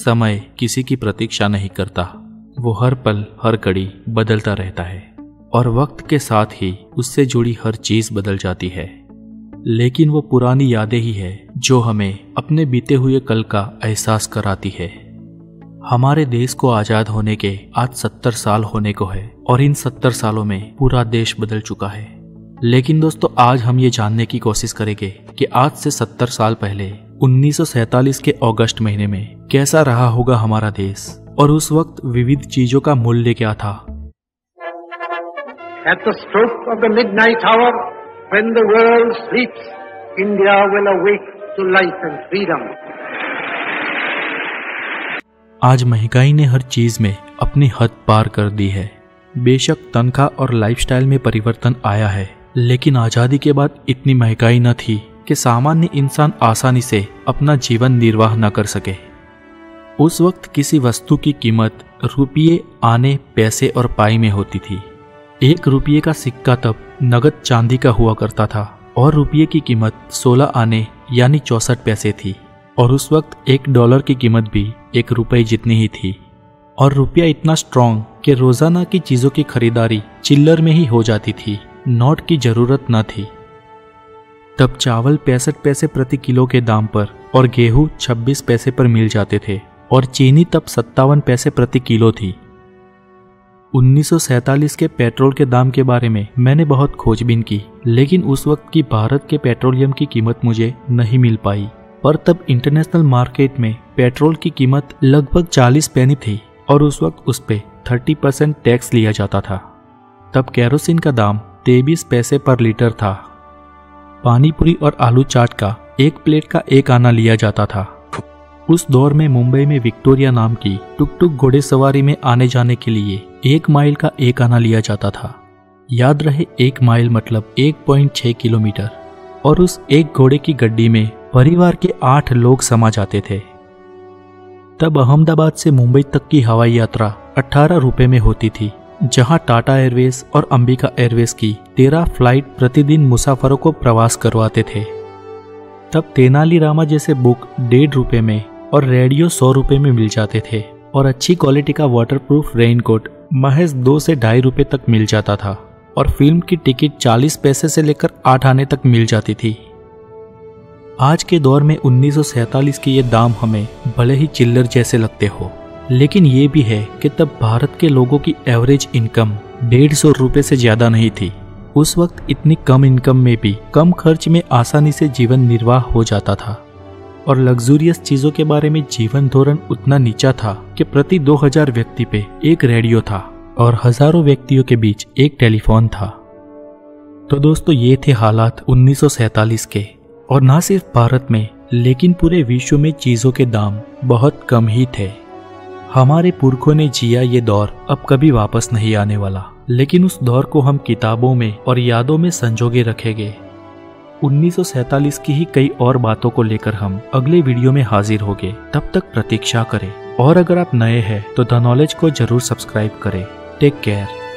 समय किसी की प्रतीक्षा नहीं करता, वो हर पल हर घड़ी बदलता रहता है और वक्त के साथ ही उससे जुड़ी हर चीज बदल जाती है। लेकिन वो पुरानी यादें ही है जो हमें अपने बीते हुए कल का एहसास कराती है। हमारे देश को आजाद होने के आज 70 साल होने को है और इन 70 सालों में पूरा देश बदल चुका है। लेकिन दोस्तों, आज हम ये जानने की कोशिश करेंगे कि आज से 70 साल पहले 1947 के अगस्त महीने में कैसा रहा होगा हमारा देश और उस वक्त विविध चीजों का मूल्य क्या था। At the stroke of the midnight hour, when the world sleeps, India will awake to life and freedom. आज महंगाई ने हर चीज में अपनी हद पार कर दी है। बेशक तनख्वाह और लाइफस्टाइल में परिवर्तन आया है, लेकिन आजादी के बाद इतनी महंगाई न थी कि सामान्य इंसान आसानी से अपना जीवन निर्वाह न कर सके। उस वक्त किसी वस्तु की कीमत रुपये, आने, पैसे और पाई में होती थी। 1 रुपये का सिक्का तब नगद चांदी का हुआ करता था और रुपये की कीमत 16 आने यानी 64 पैसे थी और उस वक्त $1 की कीमत भी 1 रुपये जितनी ही थी। और रुपया इतना स्ट्रॉन्ग कि रोजाना की चीजों की खरीदारी चिल्लर में ही हो जाती थी, नोट की जरूरत न थी। तब चावल 65 पैसे प्रति किलो के दाम पर और गेहूं 26 पैसे पर मिल जाते थे और चीनी तब 57 पैसे प्रति किलो थी। 1947 के पेट्रोल के दाम के बारे में मैंने बहुत खोजबीन की, लेकिन उस वक्त की भारत के पेट्रोलियम की कीमत मुझे नहीं मिल पाई। पर तब इंटरनेशनल मार्केट में पेट्रोल की कीमत लगभग 40 पैनी थी और उस वक्त उस पे 30% टैक्स लिया जाता था। तब केरोसिन का दाम 23 पैसे पर लीटर था। पानीपुरी और आलू चाट का 1 प्लेट का 1 आना लिया जाता था। उस दौर में मुंबई में विक्टोरिया नाम की टुक-टुक घोड़ेसवारी में आने जाने के लिए 1 माइल का 1 आना लिया जाता था। याद रहे 1 माइल मतलब 1.6 किलोमीटर। और उस एक घोड़े की गड्डी में परिवार के 8 लोग समा जाते थे। तब अहमदाबाद से मुंबई तक की हवाई यात्रा 18 रुपए में होती थी, जहां टाटा एयरवेज और अंबिका एयरवेज की 13 फ्लाइट प्रतिदिन मुसाफरों को प्रवास करवाते थे। तब तेनाली रामा जैसे बुक 1.5 रुपए में और रेडियो 100 रुपए में मिल जाते थे और अच्छी क्वालिटी का वाटरप्रूफ रेनकोट महज 2 से 2.5 रुपए तक मिल जाता था और फिल्म की टिकट 40 पैसे से लेकर 8 आने तक मिल जाती थी। आज के दौर में 1947 के ये दाम हमें भले ही चिल्लर जैसे लगते हो, लेकिन ये भी है कि तब भारत के लोगों की एवरेज इनकम 150 रुपए से ज्यादा नहीं थी। उस वक्त इतनी कम इनकम में भी कम खर्च में आसानी से जीवन निर्वाह हो जाता था और लग्जूरियस चीजों के बारे में जीवन धोरण उतना नीचा था कि प्रति 2000 व्यक्ति पे 1 रेडियो था और हजारों व्यक्तियों के बीच 1 टेलीफोन था। तो दोस्तों, ये थे हालात 1947 के। और ना सिर्फ भारत में लेकिन पूरे विश्व में चीजों के दाम बहुत कम ही थे। हमारे पुरखों ने जिया ये दौर अब कभी वापस नहीं आने वाला, लेकिन उस दौर को हम किताबों में और यादों में संजोगे रखेंगे। 1947 की ही कई और बातों को लेकर हम अगले वीडियो में हाजिर होंगे। तब तक प्रतीक्षा करें और अगर आप नए हैं तो द नॉलेज को जरूर सब्सक्राइब करें। Take care.